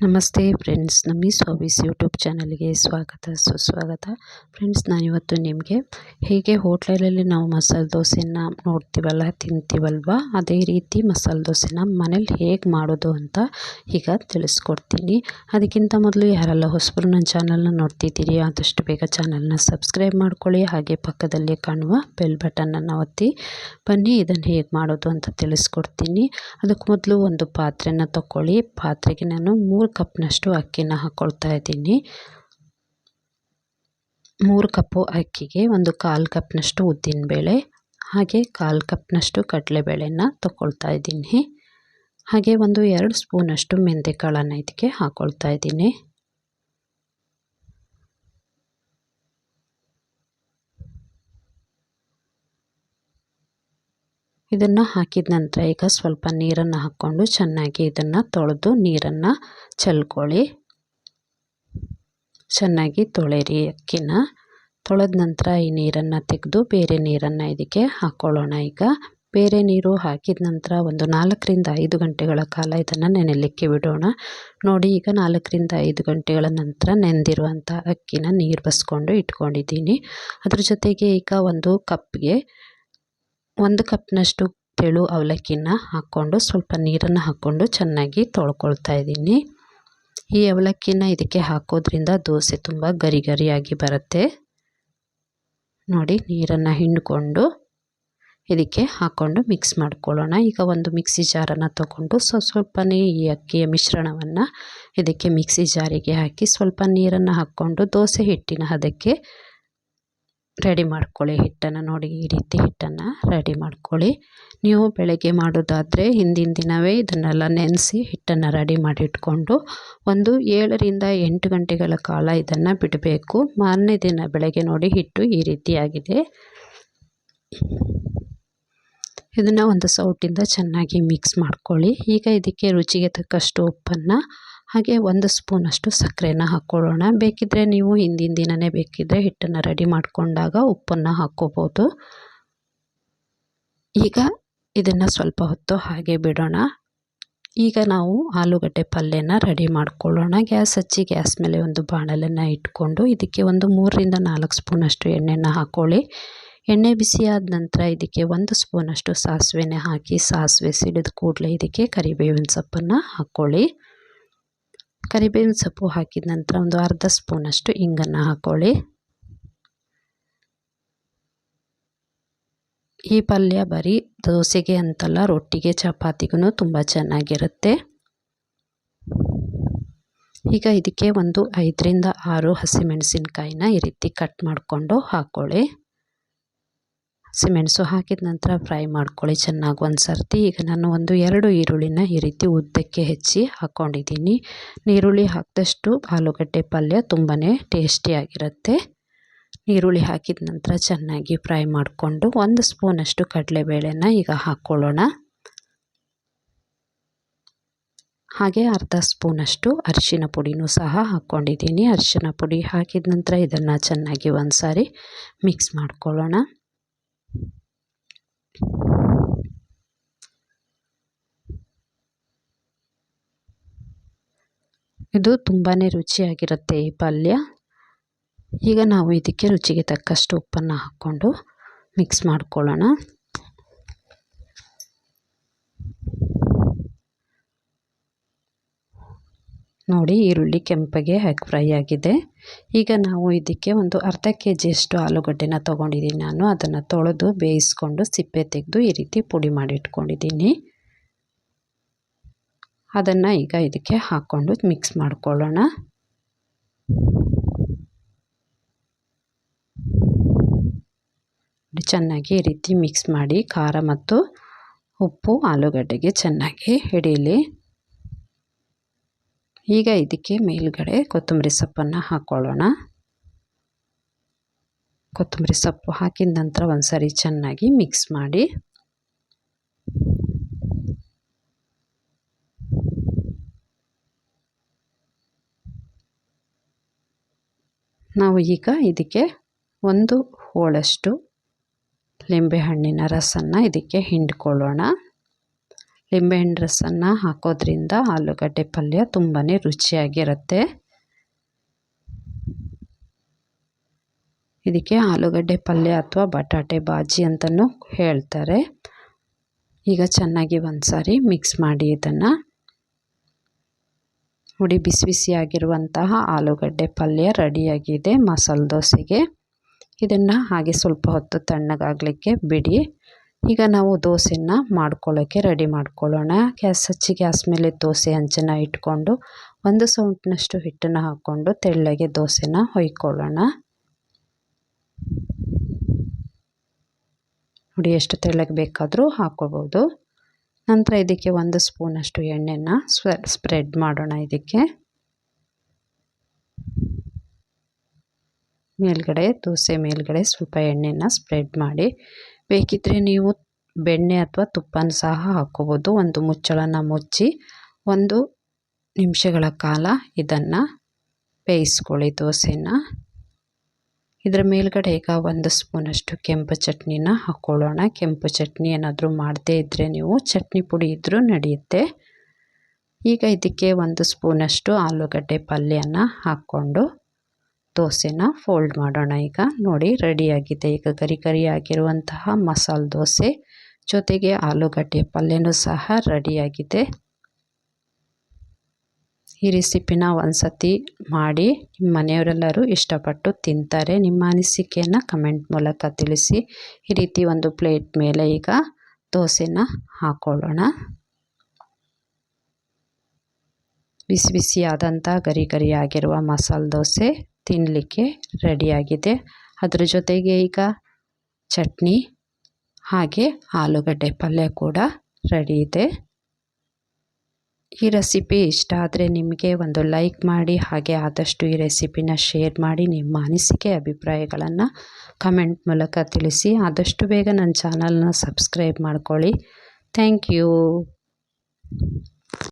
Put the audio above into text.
ನಮಸ್ತೆ friends, ನಮ್ಮೀಸ್ hobbies YouTube ಚಾನಲ್ಗೆ ಸ್ವಾಗತ ಸುಸ್ವಾಗತ. ಫ್ರೆಂಡ್ಸ್, ನಾನಿವತ್ತು ನಿಮಗೆ ಹೇಗೆ ಹೋಟ್ಲಲ್ಲಿ ನಾವು ಮಸಾಲೆ ದೋಸೆನ ನೋಡ್ತೀವಲ್ಲ, ತಿಂತೀವಲ್ವ, ಅದೇ ರೀತಿ ಮಸಾಲೆ ದೋಸೆನ ಮನೇಲಿ ಹೇಗೆ ಮಾಡೋದು ಅಂತ ಈಗ ತಿಳಿಸ್ಕೊಡ್ತೀನಿ. ಅದಕ್ಕಿಂತ ಮೊದಲು ಯಾರೆಲ್ಲ ಹೊಸಬರು ನನ್ನ ಚಾನಲ್ನ ನೋಡ್ತಿದ್ದೀರಿ, ಆದಷ್ಟು ಬೇಗ ಚಾನಲ್ನ ಸಬ್ಸ್ಕ್ರೈಬ್ ಮಾಡ್ಕೊಳ್ಳಿ. ಹಾಗೆ ಪಕ್ಕದಲ್ಲಿ ಕಾಣುವ ಬೆಲ್ ಬಟನನ್ನು ಒತ್ತಿ ಬನ್ನಿ. ಇದನ್ನು ಹೇಗೆ ಮಾಡೋದು ಅಂತ ತಿಳಿಸ್ಕೊಡ್ತೀನಿ. ಅದಕ್ಕೆ ಮೊದಲು ಒಂದು ಪಾತ್ರೆನ ತಗೊಳ್ಳಿ. ಪಾತ್ರೆಗೆ ನಾನು 3 ಕಪ್ನಷ್ಟು ಅಕ್ಕಿನ ಹಾಕ್ಕೊಳ್ತಾ ಇದ್ದೀನಿ. 3 ಕಪ್ಪು ಅಕ್ಕಿಗೆ ಒಂದು 1/4 ಕಪ್ನಷ್ಟು ಉದ್ದಿನಬೇಳೆ, ಹಾಗೆ 1/4 ಕಪ್ನಷ್ಟು ಕಡಲೆಬೇಳೆನ ತಗೊಳ್ತಾ ಇದ್ದೀನಿ. ಹಾಗೆ ಒಂದು 2 ಸ್ಪೂನಷ್ಟು ಮೆಂತ್ಯಕಾಳನ್ನು ಇದಕ್ಕೆ ಹಾಕ್ಕೊಳ್ತಾ ಇದ್ದೀನಿ. ಇದನ್ನು ಹಾಕಿದ ನಂತರ ಈಗ ಸ್ವಲ್ಪ ನೀರನ್ನು ಹಾಕ್ಕೊಂಡು ಚೆನ್ನಾಗಿ ಇದನ್ನು ತೊಳೆದು ನೀರನ್ನು ಚೆಲ್ಕೊಳ್ಳಿ. ಚೆನ್ನಾಗಿ ತೊಳೆಯಿರಿ ಅಕ್ಕಿನ. ತೊಳೆದ ನಂತರ ಈ ನೀರನ್ನು ತೆಗೆದು ಬೇರೆ ನೀರನ್ನು ಇದಕ್ಕೆ ಹಾಕ್ಕೊಳ್ಳೋಣ. ಈಗ ಬೇರೆ ನೀರು ಹಾಕಿದ ನಂತರ ಒಂದು 4 ರಿಂದ 5 ಗಂಟೆಗಳ ಕಾಲ ಇದನ್ನು ನೆನೆಯಲಿಕ್ಕೆ ಬಿಡೋಣ. ನೋಡಿ, ಈಗ 4 ರಿಂದ 5 ಗಂಟೆಗಳ ನಂತರ ನೆಂದಿರುವಂಥ ಅಕ್ಕಿನ ನೀರು ಬಸ್ಕೊಂಡು ಇಟ್ಕೊಂಡಿದ್ದೀನಿ. ಅದ್ರ ಜೊತೆಗೆ ಈಗ ಒಂದು ಕಪ್ಗೆ 1 ಕಪ್ನಷ್ಟು ತೆಳು ಅವಲಕ್ಕಿನ ಹಾಕ್ಕೊಂಡು ಸ್ವಲ್ಪ ನೀರನ್ನು ಹಾಕ್ಕೊಂಡು ಚೆನ್ನಾಗಿ ತೊಳ್ಕೊಳ್ತಾ ಇದ್ದೀನಿ. ಈ ಅವಲಕ್ಕಿನ ಇದಕ್ಕೆ ಹಾಕೋದ್ರಿಂದ ದೋಸೆ ತುಂಬ ಗರಿ ಗರಿಯಾಗಿ ಬರುತ್ತೆ. ನೋಡಿ, ನೀರನ್ನು ಹಿಂಡ್ಕೊಂಡು ಇದಕ್ಕೆ ಹಾಕ್ಕೊಂಡು ಮಿಕ್ಸ್ ಮಾಡ್ಕೊಳ್ಳೋಣ. ಈಗ ಒಂದು ಮಿಕ್ಸಿ ಜಾರನ್ನು ತಗೊಂಡು ಸ್ವಲ್ಪನೇ ಈ ಅಕ್ಕಿಯ ಮಿಶ್ರಣವನ್ನು ಇದಕ್ಕೆ ಮಿಕ್ಸಿ ಜಾರಿಗೆ ಹಾಕಿ ಸ್ವಲ್ಪ ನೀರನ್ನು ಹಾಕ್ಕೊಂಡು ದೋಸೆ ಹಿಟ್ಟಿನ ಹದಕ್ಕೆ ರೆಡಿ ಮಾಡ್ಕೊಳ್ಳಿ. ಹಿಟ್ಟನ್ನು ನೋಡಿ, ಈ ರೀತಿ ಹಿಟ್ಟನ್ನು ರೆಡಿ ಮಾಡ್ಕೊಳ್ಳಿ. ನೀವು ಬೆಳಗ್ಗೆ ಮಾಡೋದಾದರೆ ಹಿಂದಿನ ದಿನವೇ ಇದನ್ನೆಲ್ಲ ನೆನೆಸಿ ಹಿಟ್ಟನ್ನು ರೆಡಿ ಮಾಡಿ ಇಟ್ಕೊಂಡು ಒಂದು 7 ರಿಂದ 8 ಗಂಟೆಗಳ ಕಾಲ ಇದನ್ನು ಬಿಡಬೇಕು. ಮಾರನೇ ದಿನ ಬೆಳಗ್ಗೆ ನೋಡಿ ಹಿಟ್ಟು ಈ ರೀತಿಯಾಗಿದೆ. ಇದನ್ನು ಒಂದು ಸೌಟಿಂದ ಚೆನ್ನಾಗಿ ಮಿಕ್ಸ್ ಮಾಡ್ಕೊಳ್ಳಿ. ಈಗ ಇದಕ್ಕೆ ರುಚಿಗೆ ತಕ್ಕಷ್ಟು ಉಪ್ಪನ್ನು ಹಾಗೆ 1 ಸ್ಪೂನಷ್ಟು ಸಕ್ಕರೆನ ಹಾಕ್ಕೊಳ್ಳೋಣ. ಬೇಕಿದ್ದರೆ ನೀವು ಹಿಂದಿನ ದಿನವೇ ಬೇಕಿದ್ದರೆ ಹಿಟ್ಟನ್ನು ರೆಡಿ ಮಾಡಿಕೊಂಡಾಗ ಉಪ್ಪನ್ನು ಹಾಕ್ಕೋಬೋದು. ಈಗ ಇದನ್ನು ಸ್ವಲ್ಪ ಹೊತ್ತು ಹಾಗೆ ಬಿಡೋಣ. ಈಗ ನಾವು ಆಲೂಗಡ್ಡೆ ಪಲ್ಯನ ರೆಡಿ ಮಾಡ್ಕೊಳ್ಳೋಣ. ಗ್ಯಾಸ್ ಹಚ್ಚಿ ಗ್ಯಾಸ್ ಮೇಲೆ ಒಂದು ಬಾಣಲೆಯನ್ನು ಇಟ್ಕೊಂಡು ಇದಕ್ಕೆ ಒಂದು 3 ರಿಂದ 4 ಸ್ಪೂನಷ್ಟು ಎಣ್ಣೆನ ಹಾಕ್ಕೊಳ್ಳಿ. ಎಣ್ಣೆ ಬಿಸಿಯಾದ ನಂತರ ಇದಕ್ಕೆ 1 ಸ್ಪೂನಷ್ಟು ಸಾಸಿವೆನ ಹಾಕಿ ಸಾಸಿವೆ ಸಿಡಿದ ಕೂಡಲೇ ಇದಕ್ಕೆ ಕರಿಬೇವಿನ ಸೊಪ್ಪನ್ನು ಹಾಕ್ಕೊಳ್ಳಿ. ಕರಿಬೇವಿನ ಸೊಪ್ಪು ಹಾಕಿದ ನಂತರ ಒಂದು ಅರ್ಧ ಸ್ಪೂನಷ್ಟು ಇಂಗನ್ನು ಹಾಕ್ಕೊಳ್ಳಿ. ಈ ಪಲ್ಯ ಬರೀ ದೋಸೆಗೆ ಅಂತಲ್ಲ, ರೊಟ್ಟಿಗೆ ಚಪಾತಿಗೂ ತುಂಬ ಚೆನ್ನಾಗಿರುತ್ತೆ. ಈಗ ಇದಕ್ಕೆ ಒಂದು 5 ರಿಂದ 6 ಹಸಿಮೆಣಸಿನ್ಕಾಯಿನ ಈ ರೀತಿ ಕಟ್ ಮಾಡಿಕೊಂಡು ಹಾಕ್ಕೊಳ್ಳಿ. ಹಸಿಮೆಣಸು ಹಾಕಿದ ನಂತರ ಫ್ರೈ ಮಾಡ್ಕೊಳ್ಳಿ ಚೆನ್ನಾಗಿ ಒಂದು ಸರ್ತಿ. ಈಗ ನಾನು ಒಂದು 2 ಈರುಳ್ಳಿನ ಈ ರೀತಿ ಉದ್ದಕ್ಕೆ ಹೆಚ್ಚಿ ಹಾಕ್ಕೊಂಡಿದ್ದೀನಿ. ಈರುಳ್ಳಿ ಹಾಕಿದಷ್ಟು ಆಲೂಗಡ್ಡೆ ಪಲ್ಯ ತುಂಬಾ ಟೇಸ್ಟಿಯಾಗಿರುತ್ತೆ. ಈರುಳ್ಳಿ ಹಾಕಿದ ನಂತರ ಚೆನ್ನಾಗಿ ಫ್ರೈ ಮಾಡಿಕೊಂಡು 1 ಸ್ಪೂನಷ್ಟು ಕಡಲೆಬೇಳೆನ ಈಗ ಹಾಕ್ಕೊಳ್ಳೋಣ. ಹಾಗೆ ಅರ್ಧ ಸ್ಪೂನಷ್ಟು ಅರಿಶಿನ ಪುಡಿನೂ ಸಹ ಹಾಕ್ಕೊಂಡಿದ್ದೀನಿ. ಅರಿಶಿನ ಪುಡಿ ಹಾಕಿದ ನಂತರ ಇದನ್ನು ಚೆನ್ನಾಗಿ ಒಂದು ಸಾರಿ ಮಿಕ್ಸ್ ಮಾಡ್ಕೊಳ್ಳೋಣ. ಇದು ತುಂಬಾ ರುಚಿಯಾಗಿರುತ್ತೆ ಈ ಪಲ್ಯ. ಈಗ ನಾವು ಇದಕ್ಕೆ ರುಚಿಗೆ ತಕ್ಕಷ್ಟು ಉಪ್ಪನ್ನು ಹಾಕ್ಕೊಂಡು ಮಿಕ್ಸ್ ಮಾಡ್ಕೊಳ್ಳೋಣ. ನೋಡಿ, ಈರುಳ್ಳಿ ಕೆಂಪಗೆ ಹಾಕಿ ಫ್ರೈ ಆಗಿದೆ. ಈಗ ನಾವು ಇದಕ್ಕೆ ಒಂದು ಅರ್ಧ ಕೆಜಿಯಷ್ಟು ಆಲೂಗಡ್ಡೆನ ತೊಗೊಂಡಿದ್ದೀನಿ ನಾನು. ಅದನ್ನು ತೊಳೆದು ಬೇಯಿಸ್ಕೊಂಡು ಸಿಪ್ಪೆ ತೆಗೆದು ಈ ರೀತಿ ಪುಡಿ ಮಾಡಿ ಇಟ್ಕೊಂಡಿದ್ದೀನಿ. ಅದನ್ನು ಈಗ ಇದಕ್ಕೆ ಹಾಕ್ಕೊಂಡು ಮಿಕ್ಸ್ ಮಾಡ್ಕೊಳ್ಳೋಣ. ಚೆನ್ನಾಗಿ ಈ ರೀತಿ ಮಿಕ್ಸ್ ಮಾಡಿ ಖಾರ ಮತ್ತು ಉಪ್ಪು ಆಲೂಗಡ್ಡೆಗೆ ಚೆನ್ನಾಗಿ ಹಿಡೀಲಿ. ಈಗ ಇದಕ್ಕೆ ಮೇಲ್ಗಡೆ ಕೊತ್ತಂಬರಿ ಸೊಪ್ಪನ್ನು ಹಾಕ್ಕೊಳ್ಳೋಣ. ಕೊತ್ತಂಬರಿ ಸೊಪ್ಪು ಹಾಕಿದ ನಂತರ ಒಂದು ಸಾರಿ ಚೆನ್ನಾಗಿ ಮಿಕ್ಸ್ ಮಾಡಿ. ನಾವು ಈಗ ಇದಕ್ಕೆ 1 ಹೋಳಷ್ಟು ಲಿಂಬೆಹಣ್ಣಿನ ರಸನ ಇದಕ್ಕೆ ಹಿಂಡ್ಕೊಳ್ಳೋಣ. ಲಿಂಬೆಹಣ್ಣು ರಸನ ಹಾಕೋದ್ರಿಂದ ಆಲೂಗಡ್ಡೆ ಪಲ್ಯ ತುಂಬಾ ರುಚಿಯಾಗಿರುತ್ತೆ. ಇದಕ್ಕೆ ಆಲೂಗಡ್ಡೆ ಪಲ್ಯ ಅಥವಾ ಬಟಾಟೆ ಬಾಜಿ ಅಂತಲೂ ಹೇಳ್ತಾರೆ. ಈಗ ಚೆನ್ನಾಗಿ ಒಂದು ಸಾರಿ ಮಿಕ್ಸ್ ಮಾಡಿ ಇದನ್ನು ನೋಡಿ. ಬಿಸಿ ಬಿಸಿಯಾಗಿರುವಂತಹ ಆಲೂಗಡ್ಡೆ ಪಲ್ಯ ರೆಡಿಯಾಗಿದೆ ಮಸಾಲೆ ದೋಸೆಗೆ. ಇದನ್ನು ಹಾಗೆ ಸ್ವಲ್ಪ ಹೊತ್ತು ತಣ್ಣಗಾಗಲಿಕ್ಕೆ ಬಿಡಿ. ಈಗ ನಾವು ದೋಸೆನ ಮಾಡ್ಕೊಳ್ಳೋಕ್ಕೆ ರೆಡಿ ಮಾಡ್ಕೊಳ್ಳೋಣ. ಗ್ಯಾಸ್ ಹಚ್ಚಿ ಗ್ಯಾಸ್ ಮೇಲೆ ದೋಸೆ ಹಂಚನ್ನು ಇಟ್ಕೊಂಡು 1 ಸೌಂಟ್ನಷ್ಟು ಹಿಟ್ಟನ್ನು ಹಾಕ್ಕೊಂಡು ತೆಳ್ಳಗೆ ದೋಸೆನ ಹೊಯ್ಕೊಳ್ಳೋಣ. ನೋಡಿ ಎಷ್ಟು ತೆಳ್ಳಗೆ ಬೇಕಾದರೂ ಹಾಕ್ಕೋಬೋದು. ನಂತರ ಇದಕ್ಕೆ 1 ಸ್ಪೂನಷ್ಟು ಎಣ್ಣೆನ ಸ್ಪ್ರೆಡ್ ಮಾಡೋಣ. ಇದಕ್ಕೆ ಮೇಲ್ಗಡೆ ದೋಸೆ ಮೇಲ್ಗಡೆ ಸ್ವಲ್ಪ ಎಣ್ಣೆನ ಸ್ಪ್ರೆಡ್ ಮಾಡಿ, ಬೇಕಿದ್ದರೆ ನೀವು ಬೆಣ್ಣೆ ಅಥವಾ ತುಪ್ಪನ ಸಹ ಹಾಕ್ಕೋಬೋದು. ಒಂದು ಮುಚ್ಚಳನ ಮುಚ್ಚಿ 1 ನಿಮಿಷಗಳ ಕಾಲ ಇದನ್ನು ಬೇಯಿಸ್ಕೊಳ್ಳಿ ದೋಸೆನ. ಇದರ ಮೇಲ್ಗಡೆ ಈಗ 1 ಸ್ಪೂನಷ್ಟು ಕೆಂಪು ಚಟ್ನಿನ ಹಾಕ್ಕೊಳ್ಳೋಣ. ಕೆಂಪು ಚಟ್ನಿ ಏನಾದರೂ ಮಾಡದೇ ಇದ್ದರೆ ನೀವು ಚಟ್ನಿ ಪುಡಿ ಇದ್ದರೂ ನಡೆಯುತ್ತೆ. ಈಗ ಇದಕ್ಕೆ 1 ಸ್ಪೂನಷ್ಟು ಆಲೂಗಡ್ಡೆ ಪಲ್ಯನ ಹಾಕ್ಕೊಂಡು ದೋಸೆನ ಫೋಲ್ಡ್ ಮಾಡೋಣ. ಈಗ ನೋಡಿ ರೆಡಿಯಾಗಿದೆ. ಈಗ ಗರಿ ಗರಿಯಾಗಿರುವಂತಹ ಮಸಾಲೆ ದೋಸೆ ಜೊತೆಗೆ ಆಲೂಗಡ್ಡೆ ಪಲ್ಯನೂ ಸಹ ರೆಡಿಯಾಗಿದೆ. ಈ ರೆಸಿಪಿನ ಒಂದು ಸತಿ ಮಾಡಿ ನಿಮ್ಮ ಮನೆಯವರೆಲ್ಲರೂ ಇಷ್ಟಪಟ್ಟು ತಿಂತಾರೆ. ನಿಮ್ಮ ಅನಿಸಿಕೆಯನ್ನು ಕಮೆಂಟ್ ಮೂಲಕ ತಿಳಿಸಿ. ಈ ರೀತಿ ಒಂದು ಪ್ಲೇಟ್ ಮೇಲೆ ಈಗ ದೋಸೆನ ಹಾಕ್ಕೊಳ್ಳೋಣ. ಬಿಸಿ ಬಿಸಿಯಾದಂಥ ಗರಿ ಗರಿಯಾಗಿರುವ ಮಸಾಲೆ ದೋಸೆ ತಿನ್ನಲಿಕ್ಕೆ ರೆಡಿಯಾಗಿದೆ. ಅದ್ರ ಜೊತೆಗೆ ಈಗ ಚಟ್ನಿ ಹಾಗೆ ಆಲೂಗಡ್ಡೆ ಪಲ್ಯ ಕೂಡ ರೆಡಿ ಇದೆ. ಈ ರೆಸಿಪಿ ಇಷ್ಟ ಆದರೆ ನಿಮಗೆ ಒಂದು ಲೈಕ್ ಮಾಡಿ, ಹಾಗೆ ಆದಷ್ಟು ಈ ರೆಸಿಪಿನ ಶೇರ್ ಮಾಡಿ. ನಿಮ್ಮ ಅನಿಸಿಕೆ ಅಭಿಪ್ರಾಯಗಳನ್ನು ಕಮೆಂಟ್ ಮೂಲಕ ತಿಳಿಸಿ. ಆದಷ್ಟು ಬೇಗ ನನ್ನ ಚಾನಲ್ನ ಸಬ್ಸ್ಕ್ರೈಬ್ ಮಾಡ್ಕೊಳ್ಳಿ. Thank you.